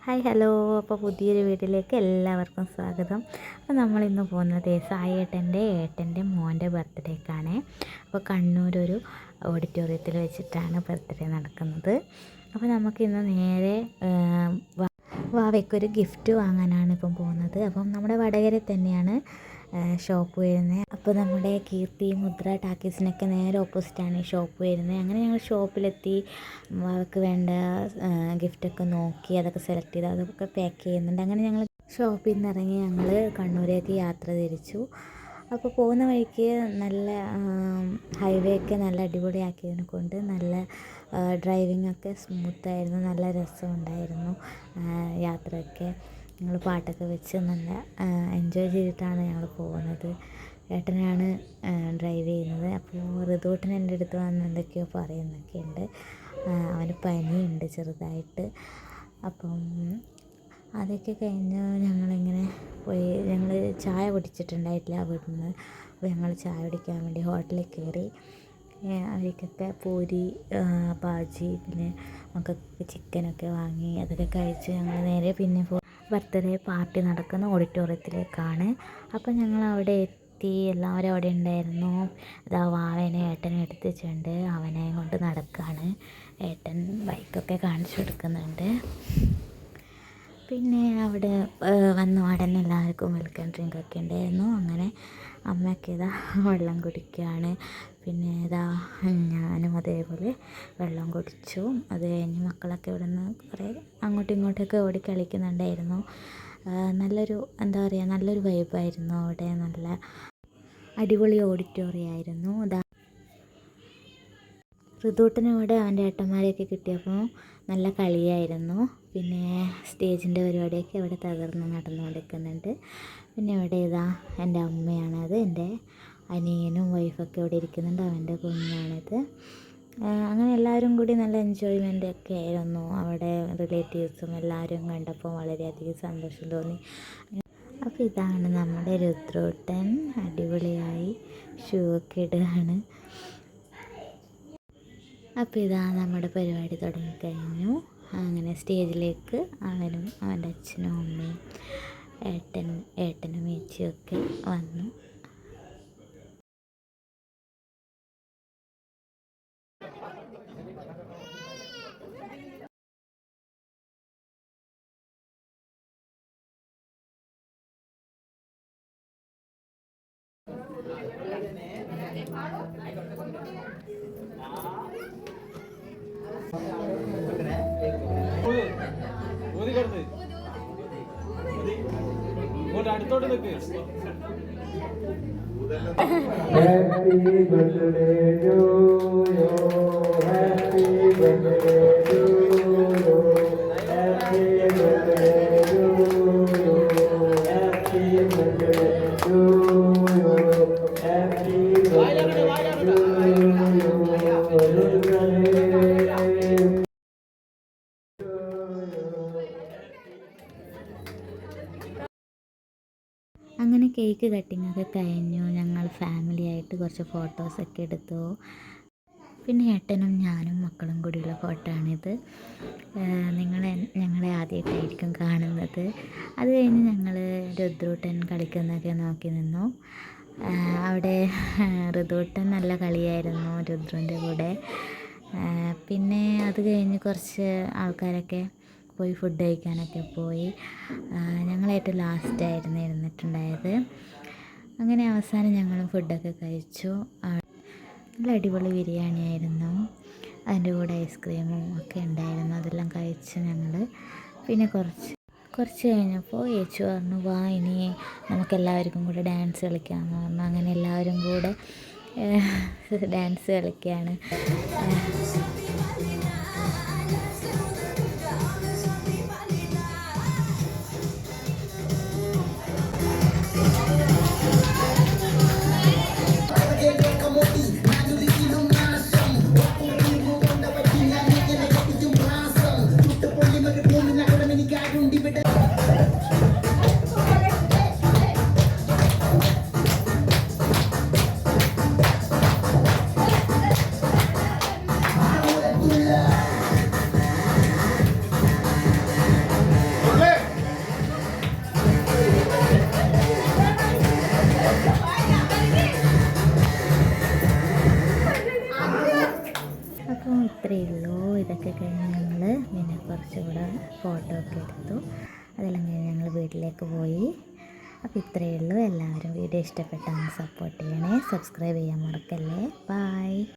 Hi hello. അപ്പോൾ പുതിയൊരു വീട്ടിലേക്ക് എല്ലാവർക്കും സ്വാഗതം. അപ്പോൾ നമ്മളിന്ന് പോകുന്നത് ഏട്ടൻ്റെ മോൻ്റെ ബർത്ത്ഡേക്കാണ്. അപ്പോൾ കണ്ണൂരൊരു ഓഡിറ്റോറിയത്തിൽ വെച്ചിട്ടാണ് ബർത്ത്ഡേ നടക്കുന്നത്. അപ്പോൾ നമുക്കിന്ന് നേരെ വാവയ്ക്കൊരു ഗിഫ്റ്റ് വാങ്ങാനാണ് ഇപ്പം പോകുന്നത്. അപ്പം നമ്മുടെ വടകരയിൽ തന്നെയാണ് ഷോപ്പ് വരുന്നത്. അപ്പോൾ നമ്മുടെ കീർത്തി മുദ്ര ടാക്കീസിനൊക്കെ നേരെ ഓപ്പോസിറ്റാണ് ഈ ഷോപ്പ് വരുന്നത്. അങ്ങനെ ഞങ്ങൾ ഷോപ്പിലെത്തി അവർക്ക് വേണ്ട ഗിഫ്റ്റൊക്കെ നോക്കി അതൊക്കെ സെലക്ട് ചെയ്ത് അതൊക്കെ പാക്ക് ചെയ്യുന്നുണ്ട്. അങ്ങനെ ഞങ്ങൾ ഷോപ്പിൽ നിന്ന് ഇറങ്ങി ഞങ്ങൾ കണ്ണൂരേക്ക് യാത്ര തിരിച്ചു. അപ്പോൾ പോകുന്ന വഴിക്ക് നല്ല ഹൈവേ ഒക്കെ നല്ല അടിപൊളിയാക്കിയതിനെ കൊണ്ട് നല്ല ഡ്രൈവിംഗ് ഒക്കെ സ്മൂത്തായിരുന്നു, നല്ല രസമുണ്ടായിരുന്നു യാത്രയൊക്കെ. ഞങ്ങൾ പാട്ടൊക്കെ വെച്ച് നല്ല എൻജോയ് ചെയ്തിട്ടാണ് ഞങ്ങൾ പോകുന്നത്. ഏട്ടനാണ് ഡ്രൈവ് ചെയ്യുന്നത്. അപ്പോൾ ഋതുവേട്ടൻ എൻ്റെ അടുത്ത് വന്ന് എന്തൊക്കെയോ പറയുന്നൊക്കെയുണ്ട്. അവന് പനിയുണ്ട് ചെറുതായിട്ട്. അപ്പം അതൊക്കെ കഴിഞ്ഞ് ഞങ്ങളിങ്ങനെ പോയി. ഞങ്ങൾ ചായ കുടിച്ചിട്ടുണ്ടായിട്ടില്ല വീട്ടിൽ നിന്ന്. അപ്പോൾ ഞങ്ങൾ ചായ കുടിക്കാൻ വേണ്ടി ഹോട്ടലിൽ കയറി. അവർക്കൊക്കെ പൂരി, ബാജി, പിന്നെ മക്കൾക്ക് ചിക്കനൊക്കെ വാങ്ങി അതൊക്കെ കഴിച്ച് ഞങ്ങൾ നേരെ പിന്നെ ബർത്ത്ഡേ പാർട്ടി നടക്കുന്ന ഓഡിറ്റോറിയത്തിലേക്കാണ്. അപ്പോൾ ഞങ്ങൾ അവിടെ എത്തി. എല്ലാവരും അവിടെ ഉണ്ടായിരുന്നു. അതാ വാവേനെ ഏട്ടനെ എടുത്തിട്ടുണ്ട്. അവനെ കൊണ്ട് നടക്കുകയാണ്. ഏട്ടൻ ബൈക്കൊക്കെ കാണിച്ചു കൊടുക്കുന്നുണ്ട്. പിന്നെ അവിടെ വന്ന ഉടനെ എല്ലാവർക്കും വെൽക്കം ഡ്രിങ്കൊക്കെ ഉണ്ടായിരുന്നു. അങ്ങനെ അമ്മയൊക്കെ ഇതാ വെള്ളം കുടിക്കുകയാണ്. പിന്നെ ഇതാ ഞാനും അതേപോലെ വെള്ളം കുടിച്ചു. അത് കഴിഞ്ഞ് മക്കളൊക്കെ ഇവിടെ നിന്ന് കുറേ അങ്ങോട്ടും ഇങ്ങോട്ടൊക്കെ ഓടി കളിക്കുന്നുണ്ടായിരുന്നു. നല്ലൊരു എന്താ പറയുക, നല്ലൊരു വൈബായിരുന്നു അവിടെ. നല്ല അടിപൊളി ഓഡിറ്റോറിയമായിരുന്നു. ഋതുവേട്ടനോടെ അവൻ്റെ ഏട്ടന്മാരെയൊക്കെ കിട്ടിയപ്പോൾ നല്ല കളിയായിരുന്നു. പിന്നെ സ്റ്റേജിൻ്റെ പരിപാടിയൊക്കെ ഇവിടെ തകർന്ന് നടന്നുകൊണ്ടിരിക്കുന്നുണ്ട്. പിന്നെ ഇവിടെ ഇതാ എൻ്റെ അമ്മയാണത്. എൻ്റെ അനിയനും വൈഫൊക്കെ ഇവിടെ ഇരിക്കുന്നുണ്ട്. അവൻ്റെ കുഞ്ഞാണിത്. അങ്ങനെ എല്ലാവരും കൂടി നല്ല എൻജോയ്മെൻ്റ് ഒക്കെ ആയിരുന്നു. അവിടെ റിലേറ്റീവ്സും എല്ലാവരും കണ്ടപ്പോൾ വളരെയധികം സന്തോഷം തോന്നി. അപ്പോൾ ഇതാണ് നമ്മുടെ ഋതുവേട്ടൻ. അടിപൊളിയായി ഷൂ ഒക്കെ ഇടുകയാണ്. അപ്പോൾ ഇതാ നമ്മുടെ പരിപാടി തുടങ്ങിക്കഴിഞ്ഞു. അങ്ങനെ സ്റ്റേജിലേക്ക് അവനും അവൻ്റെ അച്ഛനും അമ്മയും ഏട്ടനും ചേച്ചിയൊക്കെ വന്നു. അടുത്തോട്ട് നിൽക്ക്. Happy birthday to you. Happy birthday to you. Happy birthday to you. Happy birthday to you. Happy birthday to you. അങ്ങനെ കേക്ക് കട്ടിങ്ങൊക്കെ കഴിഞ്ഞു. ഞങ്ങൾ ഫാമിലിയായിട്ട് കുറച്ച് ഫോട്ടോസൊക്കെ എടുത്തു. പിന്നെ ഏട്ടനും ഞാനും മക്കളും കൂടിയുള്ള ഫോട്ടോ ആണിത്. ഞങ്ങളെ ആദ്യമായിട്ടായിരിക്കും കാണുന്നത്. അത് കഴിഞ്ഞ് ഞങ്ങൾ ഋതുവേട്ടൻ കളിക്കുന്നതൊക്കെ നോക്കി നിന്നു. അവിടെ ഋതുവേട്ടൻ നല്ല കളിയായിരുന്നു രുദ്രൻ്റെ കൂടെ. പിന്നെ അത് കഴിഞ്ഞ് കുറച്ച് ആൾക്കാരൊക്കെ പോയി ഫുഡ് കഴിക്കാനൊക്കെ പോയി. ഞങ്ങളായിട്ട് ലാസ്റ്റായിരുന്നു ഇരുന്നിട്ടുണ്ടായത്. അങ്ങനെ അവസാനം ഞങ്ങളും ഫുഡൊക്കെ കഴിച്ചു. നല്ല അടിപൊളി ബിരിയാണി ആയിരുന്നു. അതിൻ്റെ കൂടെ ഐസ്ക്രീമും ഒക്കെ ഉണ്ടായിരുന്നു. അതെല്ലാം കഴിച്ചു ഞങ്ങൾ. പിന്നെ കുറച്ച് കഴിഞ്ഞപ്പോൾ ചേച്ചി പറഞ്ഞു, വാ ഇനി നമുക്കെല്ലാവർക്കും കൂടെ ഡാൻസ് കളിക്കാമെന്ന് പറഞ്ഞു. അങ്ങനെ എല്ലാവരും കൂടെ ഡാൻസ് കളിക്കുകയാണ്. ഇതൊക്കെ കഴിഞ്ഞ് ഞങ്ങൾ പിന്നെ കുറച്ചുകൂടെ ഫോട്ടോ ഒക്കെ എടുത്തു. അതെല്ലാം കഴിഞ്ഞ് ഞങ്ങൾ വീട്ടിലേക്ക് പോയി. അപ്പോൾ ഇത്രയേ ഉള്ളൂ. എല്ലാവരും വീഡിയോ ഇഷ്ടപ്പെട്ടാൽ സപ്പോർട്ട് ചെയ്യണേ, സബ്സ്ക്രൈബ് ചെയ്യാൻ മറക്കല്ലേ. ബൈ.